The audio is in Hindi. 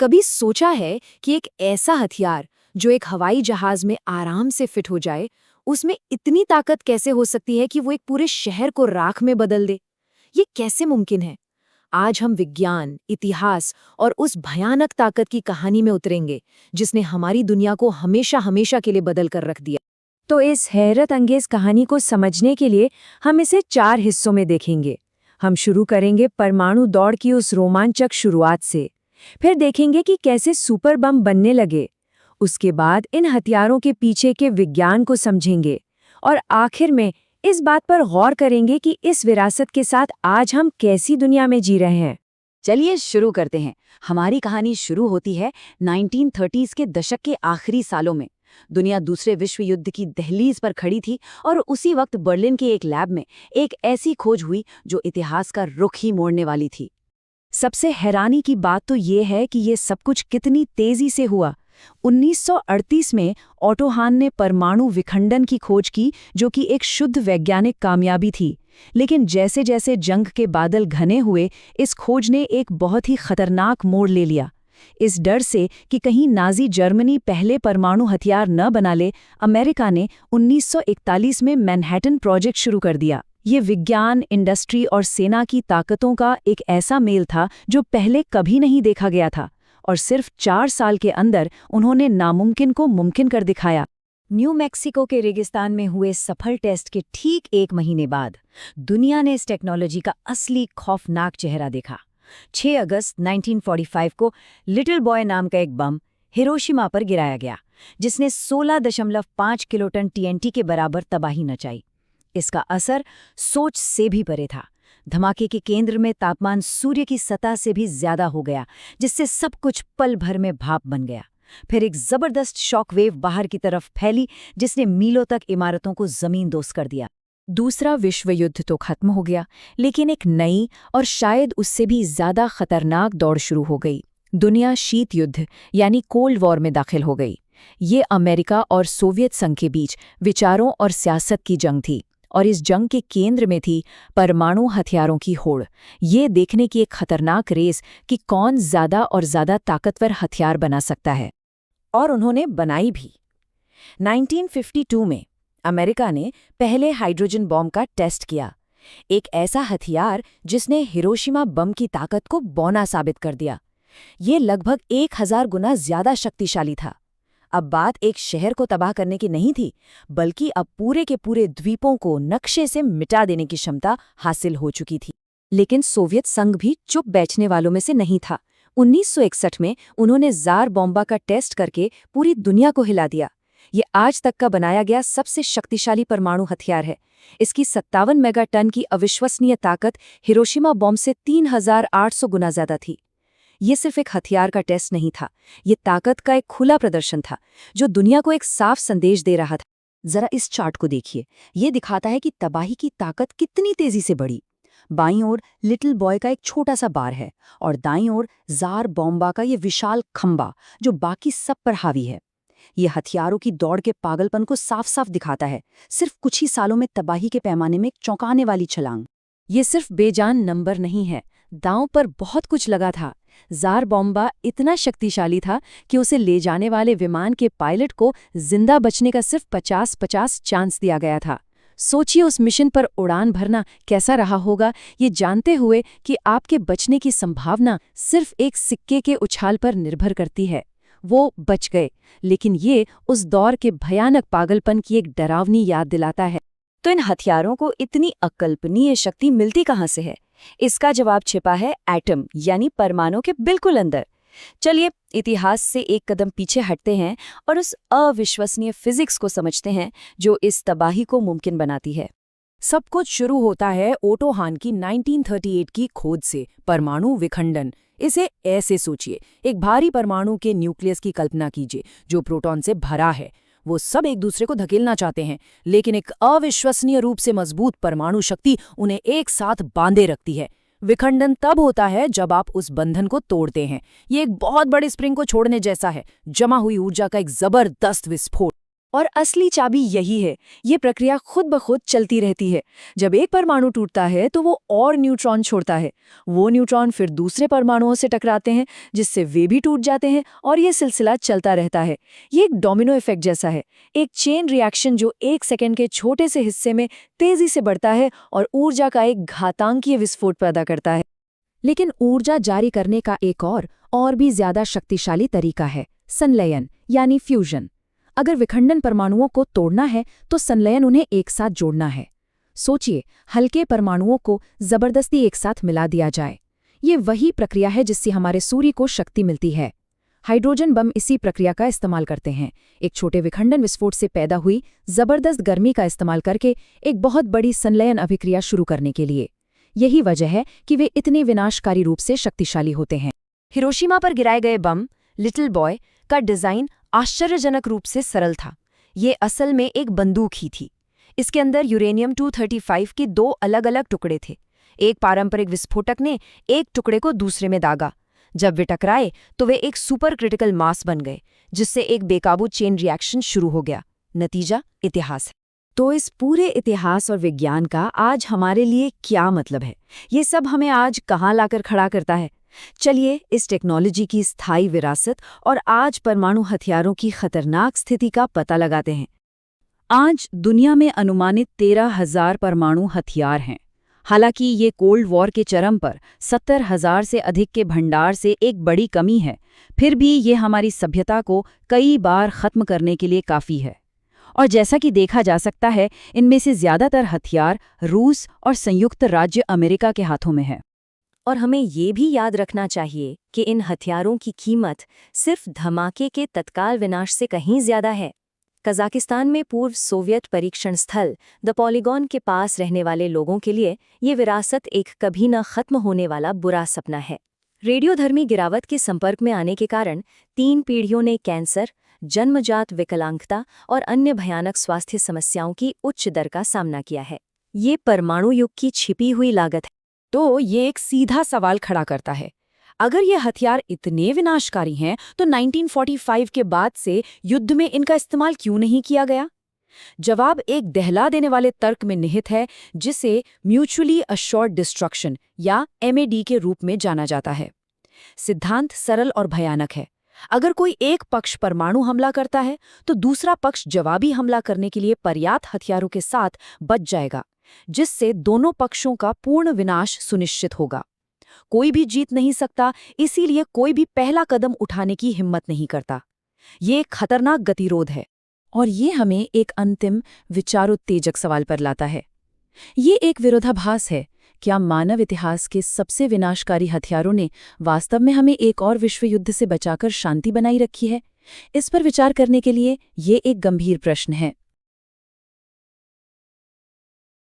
कभी सोचा है कि एक ऐसा हथियार जो एक हवाई जहाज में आराम से फिट हो जाए, उसमें इतनी ताकत कैसे हो सकती है कि वो एक पूरे शहर को राख में बदल दे? ये कैसे मुमकिन है? आज हम विज्ञान, इतिहास और उस भयानक ताकत की कहानी में उतरेंगे, जिसने हमारी दुनिया को हमेशा हमेशा के लिए बदल कर रख दिया। तो इस हैरत अंगेज कहानी को समझने के लिए हम इसे 4 हिस्सों में देखेंगे। हम शुरू करेंगे परमाणु दौड़ की उस रोमांचक शुरुआत से। फिर देखेंगे कि कैसे सुपर बम बनने लगे। उसके बाद इन हथियारों के पीछे के विज्ञान को समझेंगे। और आखिर में इस बात पर गौर करेंगे कि इस विरासत के साथ आज हम कैसी दुनिया में जी रहे हैं। चलिए शुरू करते हैं। हमारी कहानी शुरू होती है 1930s के दशक के आखिरी सालों में। दुनिया दूसरे विश्व युद्ध की दहलीज पर खड़ी थी और उसी वक्त बर्लिन के एक लैब में एक ऐसी खोज हुई जो इतिहास का रुख ही मोड़ने वाली थी। सबसे हैरानी की बात तो ये है कि ये सब कुछ कितनी तेजी से हुआ। 1938 में ऑटो हान ने परमाणु विखंडन की खोज की, जो कि एक शुद्ध वैज्ञानिक कामयाबी थी। लेकिन जैसे जैसे जंग के बादल घने हुए, इस खोज ने एक बहुत ही खतरनाक मोड़ ले लिया। इस डर से कि कहीं नाजी जर्मनी पहले परमाणु हथियार न बना ले, अमेरिका ने 1941 में मैनहट्टन प्रोजेक्ट शुरू कर दिया। ये विज्ञान, इंडस्ट्री और सेना की ताकतों का एक ऐसा मेल था जो पहले कभी नहीं देखा गया था, और सिर्फ 4 साल के अंदर उन्होंने नामुमकिन को मुमकिन कर दिखाया। न्यू मैक्सिको के रेगिस्तान में हुए सफल टेस्ट के ठीक 1 महीने बाद दुनिया ने इस टेक्नोलॉजी का असली खौफनाक चेहरा देखा। 6 अगस्त 1945 को लिटिल बॉय नाम का एक बम हिरोशिमा पर गिराया गया, जिसने 16.5 किलोटन TNT के बराबर तबाही मचाई। इसका असर सोच से भी परे था। धमाके के केंद्र में तापमान सूर्य की सतह से भी ज्यादा हो गया, जिससे सब कुछ पल भर में भाप बन गया। फिर एक जबरदस्त शॉकवेव बाहर की तरफ फैली, जिसने मीलों तक इमारतों को जमींदोज कर दिया। दूसरा विश्व युद्ध तो खत्म हो गया, लेकिन एक नई और शायद उससे भी ज्यादा खतरनाक दौड़ शुरू हो गई। दुनिया शीत युद्ध यानी कोल्ड वॉर में दाखिल हो गई। ये अमेरिका और सोवियत संघ के बीच विचारों और सियासत की जंग थी, और इस जंग के केंद्र में थी परमाणु हथियारों की होड़। ये देखने की एक खतरनाक रेस कि कौन ज्यादा और ज्यादा ताकतवर हथियार बना सकता है। और उन्होंने बनाई भी। 1952 में अमेरिका ने पहले हाइड्रोजन बॉम्ब का टेस्ट किया, एक ऐसा हथियार जिसने हिरोशिमा बम की ताकत को बौना साबित कर दिया। ये लगभग 1000 गुना ज्यादा शक्तिशाली था। अब बात एक शहर को तबाह करने की नहीं थी, बल्कि अब पूरे के पूरे द्वीपों को नक्शे से मिटा देने की क्षमता हासिल हो चुकी थी। लेकिन सोवियत संघ भी चुप बैठने वालों में से नहीं था। 1961 में उन्होंने जार बॉम्बा का टेस्ट करके पूरी दुनिया को हिला दिया। ये आज तक का बनाया गया सबसे शक्तिशाली परमाणु हथियार है। इसकी 57 मेगाटन की अविश्वसनीय ताकत हिरोशिमा बॉम्ब से 3800 गुना ज्यादा थी। ये सिर्फ एक हथियार का टेस्ट नहीं था, ये ताकत का एक खुला प्रदर्शन था, जो दुनिया को एक साफ संदेश दे रहा था। जरा इस चार्ट को देखिए, ये दिखाता है कि तबाही की ताकत कितनी तेजी से बढ़ी। बाईं ओर लिटिल बॉय का एक छोटा सा बार है, और दाईं ओर जार बॉम्बा का ये विशाल खंबा जो बाकी सब पर हावी है। ये हथियारों की दौड़ के पागलपन को साफ साफ दिखाता है। सिर्फ कुछ ही सालों में तबाही के पैमाने में एक चौंकाने वाली छलांग। ये सिर्फ बेजान नंबर नहीं है, दांव पर बहुत कुछ लगा था। जार बॉम्बा इतना शक्तिशाली था कि उसे ले जाने वाले विमान के पायलट को जिंदा बचने का सिर्फ 50-50 चांस दिया गया था। सोचिए उस मिशन पर उड़ान भरना कैसा रहा होगा, ये जानते हुए कि आपके बचने की संभावना सिर्फ एक सिक्के के उछाल पर निर्भर करती है। वो बच गए, लेकिन ये उस दौर के भयानक पागलपन की एक डरावनी याद दिलाता है। तो इन हथियारों को इतनी अकल्पनीय शक्ति मिलती कहाँ से है? इसका जवाब छिपा है एटम यानी परमाणु के बिल्कुल अंदर। चलिए इतिहास से एक कदम पीछे हटते हैं और उस अविश्वसनीय फिजिक्स को समझते हैं जो इस तबाही को मुमकिन बनाती है। सब कुछ शुरू होता है ओटो हान की 1938 की खोज से, परमाणु विखंडन। इसे ऐसे सोचिए, एक भारी परमाणु के न्यूक्लियस की कल्पना कीजिए जो प्रोटॉन से भरा है। वो सब एक दूसरे को धकेलना चाहते हैं, लेकिन एक अविश्वसनीय रूप से मजबूत परमाणु शक्ति उन्हें एक साथ बांधे रखती है। विखंडन तब होता है जब आप उस बंधन को तोड़ते हैं। ये एक बहुत बड़े स्प्रिंग को छोड़ने जैसा है, जमा हुई ऊर्जा का एक जबरदस्त विस्फोट। और असली चाबी यही है, ये प्रक्रिया खुद ब खुद चलती रहती है। जब एक परमाणु टूटता है तो वो और न्यूट्रॉन छोड़ता है। वो न्यूट्रॉन फिर दूसरे परमाणुओं से टकराते हैं, जिससे वे भी टूट जाते हैं और ये सिलसिला चलता रहता है। ये एक डोमिनो इफेक्ट जैसा है, एक चेन रिएक्शन जो 1 सेकंड के छोटे से हिस्से में तेजी से बढ़ता है और ऊर्जा का एक घातांकीय विस्फोट पैदा करता है। लेकिन ऊर्जा जारी करने का एक और भी ज्यादा शक्तिशाली तरीका है, संलयन यानी फ्यूजन। अगर विखंडन परमाणुओं को तोड़ना है तो संलयन उन्हें एक साथ जोड़ना है। सोचिए, हल्के परमाणुओं को जबरदस्ती एक साथ मिला दिया जाए। ये वही प्रक्रिया है जिससे हमारे सूर्य को शक्ति मिलती है। हाइड्रोजन बम इसी प्रक्रिया का इस्तेमाल करते हैं, एक छोटे विखंडन विस्फोट से पैदा हुई जबरदस्त गर्मी का इस्तेमाल करके एक बहुत बड़ी संलयन अभिक्रिया शुरू करने के लिए। यही वजह है कि वे इतने विनाशकारी रूप से शक्तिशाली होते हैं। हिरोशिमा पर गिराए गए बम लिटिल बॉय का डिजाइन आश्चर्यजनक रूप से सरल था। ये असल में एक बंदूक ही थी। इसके अंदर यूरेनियम 235 के 2 अलग-अलग टुकड़े थे। एक पारंपरिक विस्फोटक ने एक टुकड़े को दूसरे में दागा। जब वे टकराए तो वे एक सुपर क्रिटिकल मास बन गए, जिससे एक बेकाबू चेन रिएक्शन शुरू हो गया। नतीजा इतिहास है। तो इस पूरे इतिहास और विज्ञान का आज हमारे लिए क्या मतलब है? ये सब हमें आज कहाँ लाकर खड़ा करता है? चलिए इस टेक्नोलॉजी की स्थायी विरासत और आज परमाणु हथियारों की खतरनाक स्थिति का पता लगाते हैं। आज दुनिया में अनुमानित 13,000 परमाणु हथियार हैं। हालांकि ये कोल्ड वॉर के चरम पर 70,000 से अधिक के भंडार से एक बड़ी कमी है, फिर भी ये हमारी सभ्यता को कई बार खत्म करने के लिए काफ़ी है। और जैसा कि देखा जा सकता है, इनमें से ज़्यादातर हथियार रूस और संयुक्त राज्य अमेरिका के हाथों में है। और हमें ये भी याद रखना चाहिए कि इन हथियारों की कीमत सिर्फ धमाके के तत्काल विनाश से कहीं ज्यादा है। कजाकिस्तान में पूर्व सोवियत परीक्षण स्थल द पॉलीगॉन के पास रहने वाले लोगों के लिए ये विरासत एक कभी न खत्म होने वाला बुरा सपना है। रेडियोधर्मी गिरावट के संपर्क में आने के कारण 3 पीढ़ियों ने कैंसर, जन्मजात विकलांगता और अन्य भयानक स्वास्थ्य समस्याओं की उच्च दर का सामना किया है। ये परमाणु युग की छिपी हुई लागत है। तो ये एक सीधा सवाल खड़ा करता है, अगर ये हथियार इतने विनाशकारी हैं तो 1945 के बाद से युद्ध में इनका इस्तेमाल क्यों नहीं किया गया? जवाब एक दहला देने वाले तर्क में निहित है, जिसे म्यूचुअली अश्योर्ड डिस्ट्रक्शन या MAD के रूप में जाना जाता है। सिद्धांत सरल और भयानक है। अगर कोई एक पक्ष परमाणु हमला करता है तो दूसरा पक्ष जवाबी हमला करने के लिए पर्याप्त हथियारों के साथ बच जाएगा, जिससे दोनों पक्षों का पूर्ण विनाश सुनिश्चित होगा। कोई भी जीत नहीं सकता, इसीलिए कोई भी पहला कदम उठाने की हिम्मत नहीं करता। ये एक खतरनाक गतिरोध है। और ये हमें एक अंतिम विचारोत्तेजक सवाल पर लाता है। ये एक विरोधाभास है। क्या मानव इतिहास के सबसे विनाशकारी हथियारों ने वास्तव में हमें एक और विश्व युद्ध से बचाकर शांति बनाई रखी है? इस पर विचार करने के लिए ये एक गंभीर प्रश्न है।